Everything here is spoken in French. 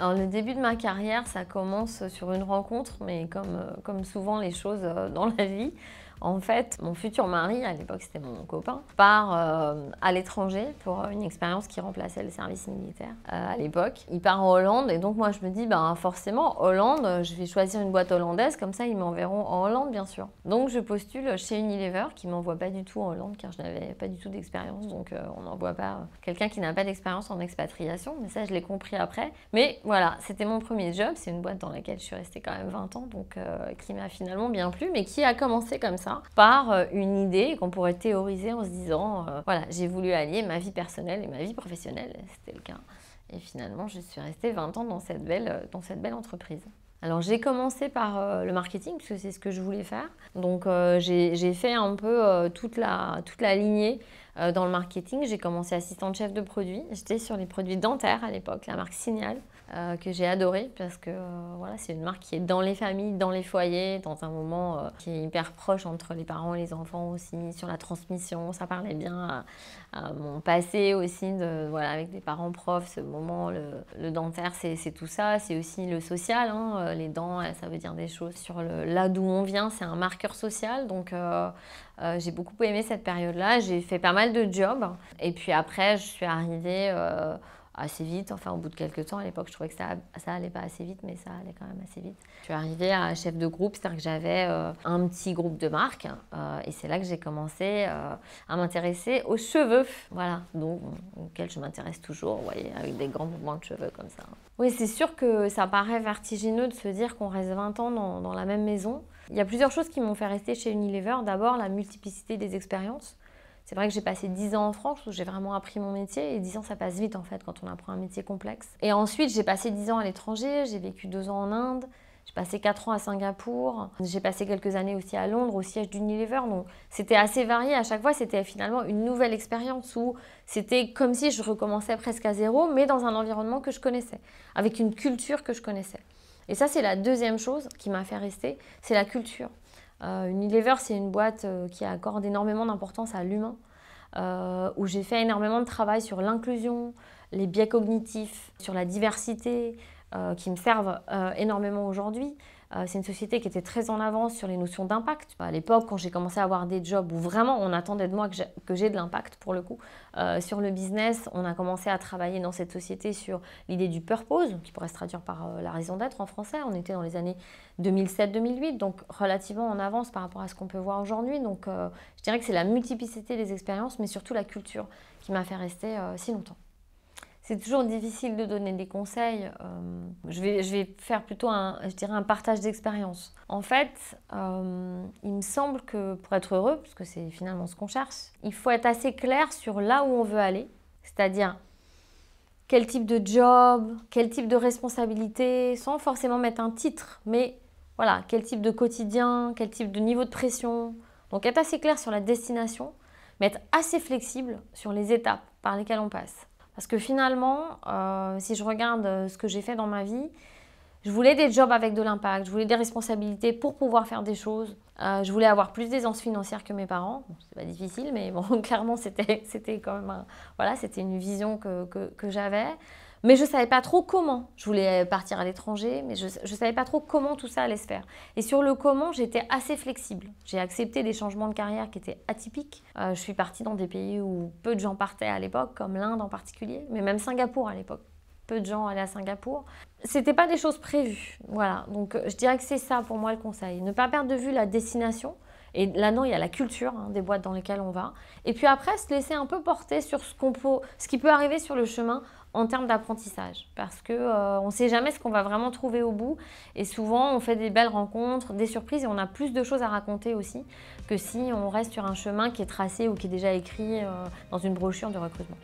Alors le début de ma carrière, ça commence sur une rencontre, mais comme souvent les choses dans la vie. En fait, mon futur mari, à l'époque c'était mon copain, part à l'étranger pour une expérience qui remplaçait le service militaire à l'époque. Il part en Hollande et donc moi je me dis, ben forcément, Hollande, je vais choisir une boîte hollandaise, comme ça ils m'enverront en Hollande bien sûr. Donc je postule chez Unilever qui ne m'envoie pas du tout en Hollande car je n'avais pas du tout d'expérience, donc on n'envoie pas quelqu'un qui n'a pas d'expérience en expatriation, mais ça je l'ai compris après. Mais voilà, c'était mon premier job, c'est une boîte dans laquelle je suis restée quand même 20 ans, donc qui m'a finalement bien plu, mais qui a commencé comme ça par une idée qu'on pourrait théoriser en se disant voilà, j'ai voulu allier ma vie personnelle et ma vie professionnelle, c'était le cas. Et finalement, je suis restée 20 ans dans cette belle entreprise. Alors j'ai commencé par le marketing, puisque c'est ce que je voulais faire. Donc j'ai fait un peu toute la lignée dans le marketing. J'ai commencé assistante chef de produit. J'étais sur les produits dentaires à l'époque, la marque Signal, que j'ai adoré parce que voilà, c'est une marque qui est dans les familles, dans les foyers, dans un moment qui est hyper proche entre les parents et les enfants aussi, sur la transmission. Ça parlait bien à mon passé aussi, voilà, avec des parents profs. Ce moment, le dentaire, c'est tout ça. C'est aussi le social, hein. Les dents, ça veut dire des choses sur là d'où on vient. C'est un marqueur social. Donc j'ai beaucoup aimé cette période-là. J'ai fait pas mal de jobs. Et puis après, je suis arrivée assez vite, enfin au bout de quelques temps. À l'époque, je trouvais que ça allait pas assez vite, mais ça allait quand même assez vite. Je suis arrivée à chef de groupe, c'est-à-dire que j'avais un petit groupe de marques et c'est là que j'ai commencé à m'intéresser aux cheveux, voilà, donc auxquels je m'intéresse toujours, vous voyez, avec des grands mouvements de cheveux comme ça. Oui, c'est sûr que ça paraît vertigineux de se dire qu'on reste 20 ans dans la même maison. Il y a plusieurs choses qui m'ont fait rester chez Unilever. D'abord, la multiplicité des expériences. C'est vrai que j'ai passé 10 ans en France où j'ai vraiment appris mon métier et 10 ans ça passe vite en fait quand on apprend un métier complexe. Et ensuite j'ai passé 10 ans à l'étranger, j'ai vécu 2 ans en Inde, j'ai passé 4 ans à Singapour, j'ai passé quelques années aussi à Londres au siège d'Unilever, donc c'était assez varié. À chaque fois c'était finalement une nouvelle expérience où c'était comme si je recommençais presque à zéro mais dans un environnement que je connaissais, avec une culture que je connaissais. Et ça c'est la deuxième chose qui m'a fait rester, c'est la culture. Unilever, c'est une boîte qui accorde énormément d'importance à l'humain, où j'ai fait énormément de travail sur l'inclusion, les biais cognitifs, sur la diversité, qui me servent énormément aujourd'hui. C'est une société qui était très en avance sur les notions d'impact. À l'époque, quand j'ai commencé à avoir des jobs où vraiment on attendait de moi que j'ai de l'impact pour le coup, sur le business, on a commencé à travailler dans cette société sur l'idée du purpose, qui pourrait se traduire par la raison d'être en français. On était dans les années 2007-2008, donc relativement en avance par rapport à ce qu'on peut voir aujourd'hui. Donc je dirais que c'est la multiplicité des expériences, mais surtout la culture qui m'a fait rester si longtemps. C'est toujours difficile de donner des conseils. Je vais faire plutôt un partage d'expérience. En fait, il me semble que pour être heureux, puisque c'est finalement ce qu'on cherche, il faut être assez clair sur là où on veut aller. C'est-à-dire quel type de job, quel type de responsabilité, sans forcément mettre un titre, mais voilà, quel type de quotidien, quel type de niveau de pression. Donc être assez clair sur la destination, mais être assez flexible sur les étapes par lesquelles on passe. Parce que finalement, si je regarde ce que j'ai fait dans ma vie, je voulais des jobs avec de l'impact, je voulais des responsabilités pour pouvoir faire des choses. Je voulais avoir plus d'aisance financière que mes parents. Bon, c'est pas difficile, mais bon, clairement, c'était quand même voilà, c'était une vision que j'avais. Mais je ne savais pas trop comment. Je voulais partir à l'étranger, mais je ne savais pas trop comment tout ça allait se faire. Et sur le comment, j'étais assez flexible. J'ai accepté des changements de carrière qui étaient atypiques. Je suis partie dans des pays où peu de gens partaient à l'époque, comme l'Inde en particulier, mais même Singapour à l'époque. Peu de gens allaient à Singapour. C'était pas des choses prévues. Voilà. Donc je dirais que c'est ça pour moi le conseil. Ne pas perdre de vue la destination. Et là-dedans, il y a la culture des boîtes dans lesquelles on va. Et puis après, se laisser un peu porter sur ce qui peut arriver sur le chemin en termes d'apprentissage. Parce qu'on ne sait jamais ce qu'on va vraiment trouver au bout. Et souvent, on fait des belles rencontres, des surprises, et on a plus de choses à raconter aussi que si on reste sur un chemin qui est tracé ou qui est déjà écrit dans une brochure de recrutement.